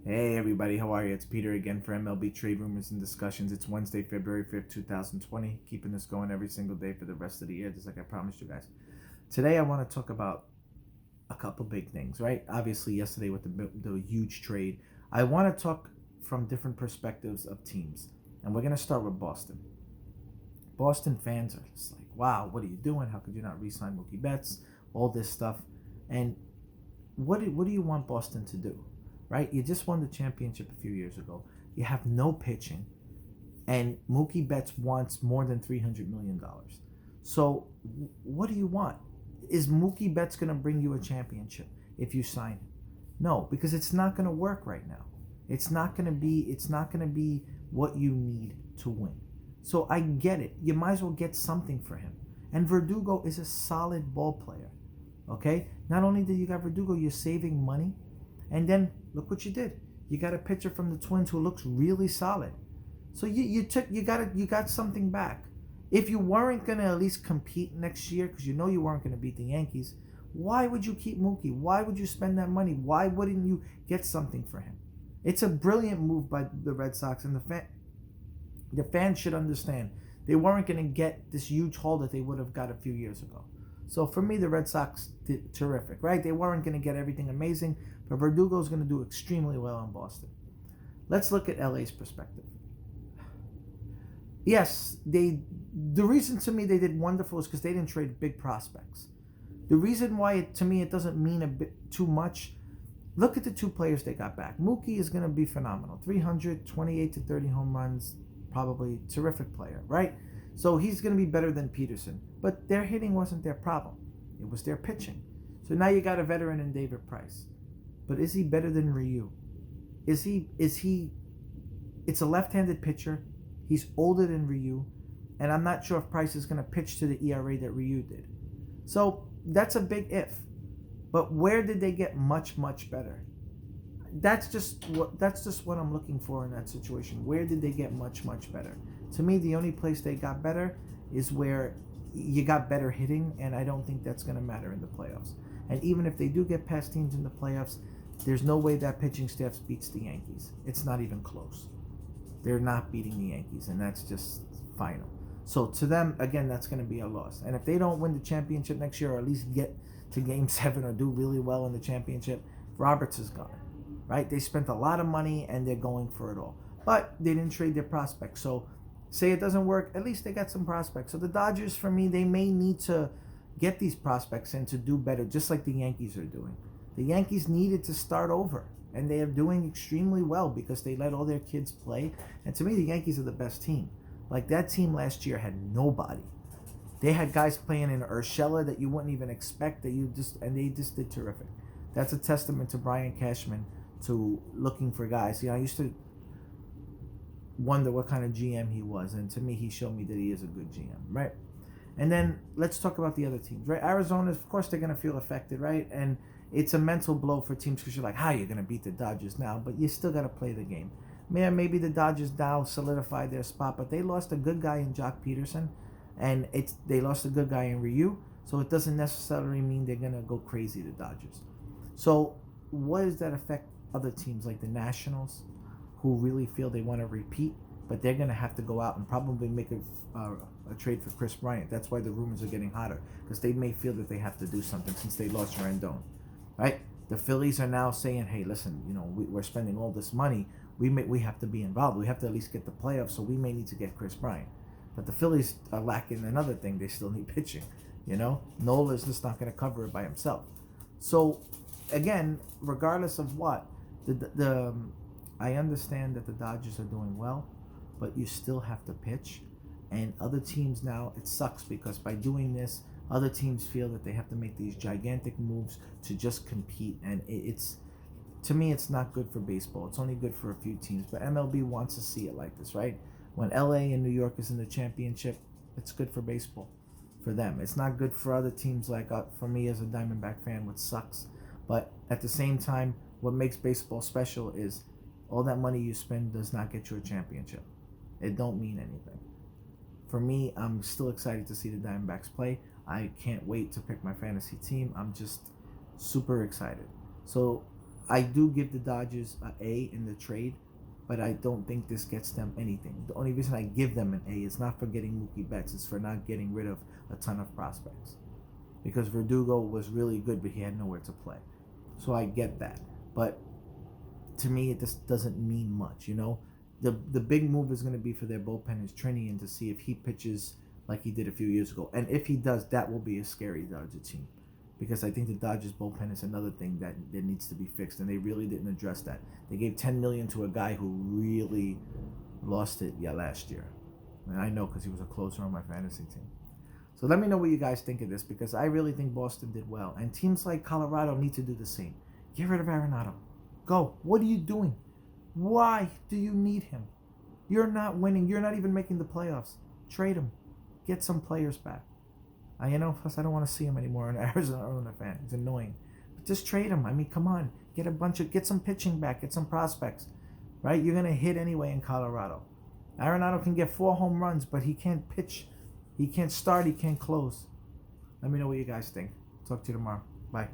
Hey everybody, how are you? It's Peter again for MLB Trade Rumors and Discussions. It's Wednesday, February 5th, 2020. Keeping this going every single day for the rest of the year, just like I promised you guys. Today I want to talk about a couple big things, right? Obviously, yesterday with the huge trade. I want to talk from different perspectives of teams. And we're going to start with Boston. Boston fans are just like, wow, what are you doing? How could you not re-sign Mookie Betts? All this stuff. And what do you want Boston to do? Right? You just won the championship a few years ago. You have no pitching, and Mookie Betts wants more than $300 million. So, what do you want? Is Mookie Betts going to bring you a championship if you sign him? No, because it's not going to work right now. It's not going to be. It's not going to be what you need to win. So I get it. You might as well get something for him. And Verdugo is a solid ball player. Okay? Not only did you got Verdugo, you're saving money. And then look what you did. You got a pitcher from the Twins who looks really solid. So you got something back. If you weren't gonna at least compete next year, because you know you weren't gonna beat the Yankees, why would you keep Mookie? Why would you spend that money? Why wouldn't you get something for him? It's a brilliant move by the Red Sox, and the fans should understand they weren't going to get this huge haul that they would have got a few years ago. So for me, the Red Sox did terrific, right? They weren't going to get everything amazing, but Verdugo is going to do extremely well in Boston. Let's look at LA's perspective. Yes, the reason to me they did wonderful is because they didn't trade big prospects. The reason why to me it doesn't mean a bit too much. Look at the two players they got back. Mookie is going to be phenomenal. 328 to 30 home runs, probably terrific player, right? So he's going to be better than Peterson. But their hitting wasn't their problem. It was their pitching. So now you got a veteran in David Price. But is he better than Ryu? Is he it's a left-handed pitcher. He's older than Ryu, and I'm not sure if Price is going to pitch to the ERA that Ryu did. So that's a big if. But where did they get much better? That's just what I'm looking for in that situation. Where did they get much better? To me, the only place they got better is where you got better hitting, and I don't think that's going to matter in the playoffs. And even if they do get past teams in the playoffs, there's no way that pitching staff beats the Yankees. It's not even close. They're not beating the Yankees, and that's just final. So to them, again, that's going to be a loss. And if they don't win the championship next year, or at least get to Game 7 or do really well in the championship, Roberts is gone, right? They spent a lot of money, and they're going for it all. But they didn't trade their prospects. So say it doesn't work, at least they got some prospects. So the Dodgers, for me, they may need to get these prospects in to do better, just like the Yankees are doing. The Yankees needed to start over, and they are doing extremely well because they let all their kids play. And to me, the Yankees are the best team. Like that team last year had nobody. They had guys playing in Urshela that you wouldn't even expect and they just did terrific. That's a testament to Brian Cashman to looking for guys. I used to wonder what kind of GM he was, and to me, he showed me that he is a good GM, right? And then let's talk about the other teams, right? Arizona, of course, they're going to feel affected, right? And it's a mental blow for teams because you're like, how are you going to beat the Dodgers now? But you still got to play the game. Man, maybe the Dodgers now solidified their spot, but they lost a good guy in Jock Peterson, and they lost a good guy in Ryu, so it doesn't necessarily mean they're going to go crazy, the Dodgers. So what does that affect other teams like the Nationals, who really feel they want to repeat, but they're going to have to go out and probably make a trade for Kris Bryant. That's why the rumors are getting hotter, because they may feel that they have to do something since they lost Rendon, right? The Phillies are now saying, hey, listen, we're spending all this money. We have to be involved. We have to at least get the playoffs, so we may need to get Kris Bryant. But the Phillies are lacking another thing. They still need pitching. Nola's just not going to cover it by himself. So, again, regardless of what, the I understand that the Dodgers are doing well, but you still have to pitch. And other teams now, it sucks because by doing this, other teams feel that they have to make these gigantic moves to just compete. And it's to me, it's not good for baseball. It's only good for a few teams. But MLB wants to see it like this, right? When LA and New York is in the championship, it's good for baseball for them. It's not good for other teams like for me as a Diamondback fan, which sucks. But at the same time, what makes baseball special is all that money you spend does not get you a championship. It don't mean anything. For me, I'm still excited to see the Diamondbacks play. I can't wait to pick my fantasy team. I'm just super excited. So I do give the Dodgers an A in the trade, but I don't think this gets them anything. The only reason I give them an A is not for getting Mookie Betts, it's for not getting rid of a ton of prospects. Because Verdugo was really good, but he had nowhere to play. So I get that. But to me, it just doesn't mean much, you know? The big move is going to be for their bullpen is Trinian to see if he pitches like he did a few years ago. And if he does, that will be a scary Dodger team. Because I think the Dodgers bullpen is another thing that needs to be fixed, and they really didn't address that. They gave $10 million to a guy who really lost it last year. And I know because he was a closer on my fantasy team. So let me know what you guys think of this, because I really think Boston did well. And teams like Colorado need to do the same. Get rid of Arenado. Go. What are you doing? Why do you need him? You're not winning. You're not even making the playoffs. Trade him. Get some players back. Plus I don't want to see him anymore in Arizona fan. It's annoying. But just trade him. I mean, come on. Get some pitching back. Get some prospects. Right? You're going to hit anyway in Colorado. Arenado can get 4 home runs, but he can't pitch. He can't start. He can't close. Let me know what you guys think. Talk to you tomorrow. Bye.